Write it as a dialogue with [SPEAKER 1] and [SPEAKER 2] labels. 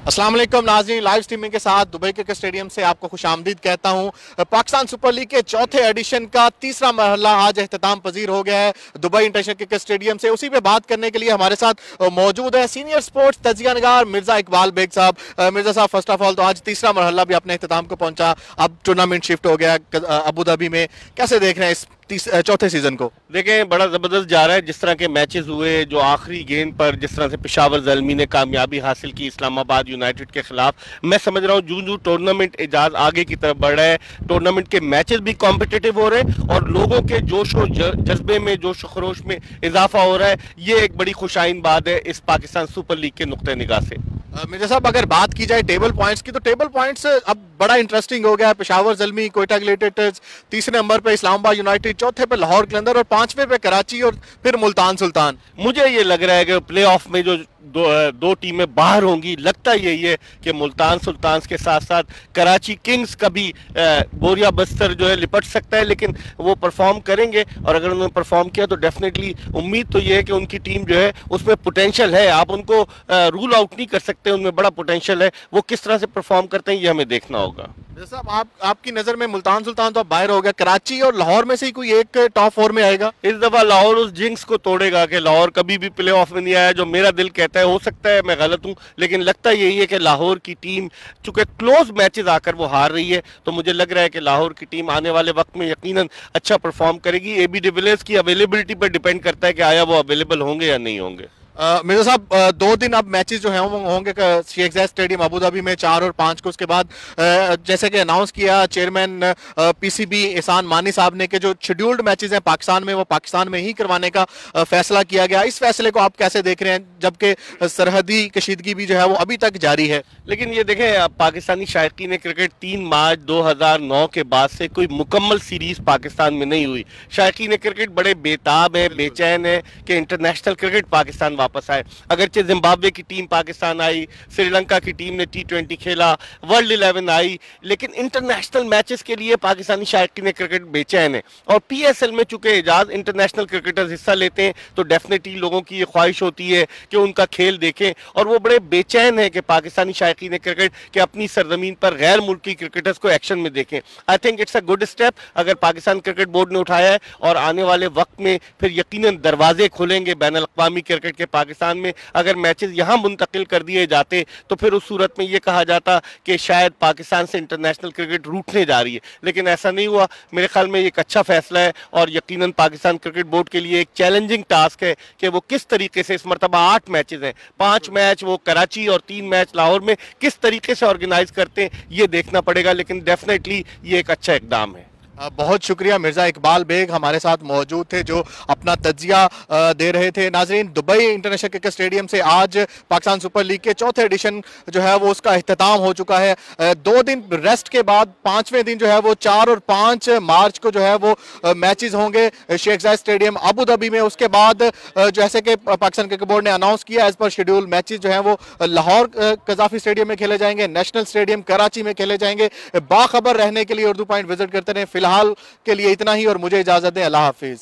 [SPEAKER 1] अस्सलाम वालेकुम नाज़रीन, लाइव स्ट्रीमिंग के साथ दुबई क्रिकेट स्टेडियम से आपको खुशामदीद कहता हूं। पाकिस्तान सुपर लीग के चौथे एडिशन का तीसरा मरहला आज इख्तिताम पजीर हो गया है दुबई इंटरनेशनल क्रिकेट स्टेडियम से। उसी पे बात करने के लिए हमारे साथ मौजूद है सीनियर स्पोर्ट्स तजिया निगार मिर्जा इकबाल बेग साहब। मिर्जा साहब, फर्स्ट ऑफ ऑल तो आज तीसरा मरहला भी अपने इख्तिताम को पहुंचा, अब टूर्नामेंट शिफ्ट हो गया अबू धाबी में, कैसे देख रहे हैं इस चौथे सीजन को?
[SPEAKER 2] देखें, बड़ा जबरदस्त जा रहा है। जिस तरह के मैचेस हुए, जो आखिरी गेंद पर जिस तरह से पेशावर ज़ल्मी ने कामयाबी हासिल की इस्लामाबाद यूनाइटेड के खिलाफ, मैं समझ रहा हूँ जूं जूं टूर्नामेंट एजाज आगे की तरफ बढ़ रहा है, टूर्नामेंट के मैचेस भी कॉम्पिटिटिव हो रहे हैं और लोगों के जोश और जज्बे में, जोश खरोश में इजाफा हो रहा है। ये एक बड़ी खुशाइन बात है इस पाकिस्तान सुपर लीग के नुक्ते निगाह से।
[SPEAKER 1] मिर्जा साहब, अगर बात की जाए टेबल पॉइंट्स की, तो टेबल पॉइंट्स अब बड़ा इंटरेस्टिंग हो गया है। पेशावर ज़ल्मी, कोयटा ग्लेडिएटर्स तीसरे नंबर पे, इस्लामाबाद यूनाइटेड चौथे पे, लाहौर कलंदर और पांचवें पे कराची और फिर मुल्तान सुल्तान।
[SPEAKER 2] मुझे ये लग रहा है कि प्ले ऑफ में जो दो टीमें बाहर होंगी, लगता यही है कि मुल्तान सुल्तान के साथ साथ कराची किंग्स का भी बोरिया बस्तर जो है लिपट सकता है, लेकिन वो परफॉर्म करेंगे और अगर उन्होंने परफॉर्म किया तो डेफिनेटली उम्मीद तो ये है कि उनकी टीम जो है उसमें पोटेंशियल है। आप उनको रूल आउट नहीं कर सकते, उनमें बड़ा पोटेंशियल है। वो किस तरह से परफॉर्म करते हैं ये हमें देखना होगा।
[SPEAKER 1] साहब, आपकी नजर में मुल्तान सुल्तान तो अब बाहर हो गया, कराची और लाहौर में से ही कोई एक टॉप फोर में आएगा?
[SPEAKER 2] इस दफा लाहौर उस जिंक्स को तोड़ेगा कि लाहौर कभी भी प्ले ऑफ में नहीं आया, जो मेरा दिल कहता है। हो सकता है मैं गलत हूं, लेकिन लगता यही है कि लाहौर की टीम चूंकि क्लोज मैचेस आकर वो हार रही है, तो मुझे लग रहा है कि लाहौर की टीम आने वाले वक्त में यकीनन अच्छा परफॉर्म करेगी। एबी डिविलियर्स की अवेलेबिलिटी पर डिपेंड करता है कि आया वो अवेलेबल होंगे या नहीं होंगे।
[SPEAKER 1] मिर्जा साहब, 2 दिन अब मैचेस जो हैं वो होंगे शेख जायद स्टेडियम अबू धाबी में 4 और 5 को। उसके बाद जैसे कि अनाउंस किया चेयरमैन पीसीबी एहसान मानी साहब ने कि जो शेड्यूल्ड मैचेस हैं पाकिस्तान में, वो पाकिस्तान में ही करवाने का फैसला किया गया। इस फैसले को आप कैसे देख रहे हैं, जबकि सरहदी कशीदगी भी जो है वो अभी तक जारी है?
[SPEAKER 2] लेकिन ये देखें, अब पाकिस्तानी शायकीन क्रिकेट 3 मार्च 2009 के बाद से कोई मुकम्मल सीरीज पाकिस्तान में नहीं हुई। शायकीन क्रिकेट बड़े बेताब है, बेचैन है कि इंटरनेशनल क्रिकेट पाकिस्तान वापस आए। अगरचे जिम्बाब्वे की टीम पाकिस्तान आई, श्रीलंका की टीम ने T20 खेला, वर्ल्ड 11 आई, लेकिन इंटरनेशनल मैचेस के लिए पाकिस्तानी शायकीन क्रिकेट बेचैन है। और PSL में चूंकि एजाज इंटरनेशनल क्रिकेटर्स हिस्सा लेते हैं, तो डेफिनेटली लोगों की ये ख्वाहिश होती है कि उनका खेल देखें, और वो बड़े बेचैन है कि पाकिस्तानी शायकीन क्रिकेट के अपनी सरजमीन पर गैर मुल्की क्रिकेटर्स को एक्शन में देखें। I think it's a good step अगर पाकिस्तान क्रिकेट बोर्ड ने उठाया है, और आने वाले वक्त में फिर यकीनन दरवाजे खुलेंगे बैनुल अक़वामी क्रिकेट के। पाकिस्तान में अगर मैचेस यहां मुंतकिल कर दिए जाते तो फिर उस सूरत में यह कहा जाता कि शायद पाकिस्तान से इंटरनेशनल क्रिकेट रूठने जा रही है, लेकिन ऐसा नहीं हुआ। मेरे ख्याल में एक अच्छा फैसला है और यकीनन पाकिस्तान क्रिकेट बोर्ड के लिए एक चैलेंजिंग टास्क है कि वो किस तरीके से, इस मरतबा 8 मैचेस हैं, 5 मैच वो कराची और 3 मैच लाहौर में, किस तरीके से ऑर्गेनाइज करते हैं ये देखना पड़ेगा, लेकिन डेफिनेटली ये एक अच्छा इकदाम है।
[SPEAKER 1] बहुत शुक्रिया, मिर्जा इकबाल बेग हमारे साथ मौजूद थे जो अपना तजिया दे रहे थे। नाजरीन, दुबई इंटरनेशनल क्रिकेट स्टेडियम से आज पाकिस्तान सुपर लीग के चौथे एडिशन जो है वो उसका इख्तिताम हो चुका है। 2 दिन रेस्ट के बाद 5वें दिन जो है वो 4 और 5 मार्च को जो है वो मैचेस होंगे शेख जायद स्टेडियम अबू धाबी में। उसके बाद जैसे कि पाकिस्तान क्रिकेट बोर्ड ने अनाउंस किया, एज पर शेड्यूल मैचेस जो है वो लाहौर कजाफी स्टेडियम में खेले जाएंगे, नेशनल स्टेडियम कराची में खेले जाएंगे। बाखबर रहने के लिए उर्दू पॉइंट विजिट करते रहे। फिलहाल के लिए इतना ही और मुझे इजाजत दें। अल्लाह हाफिज।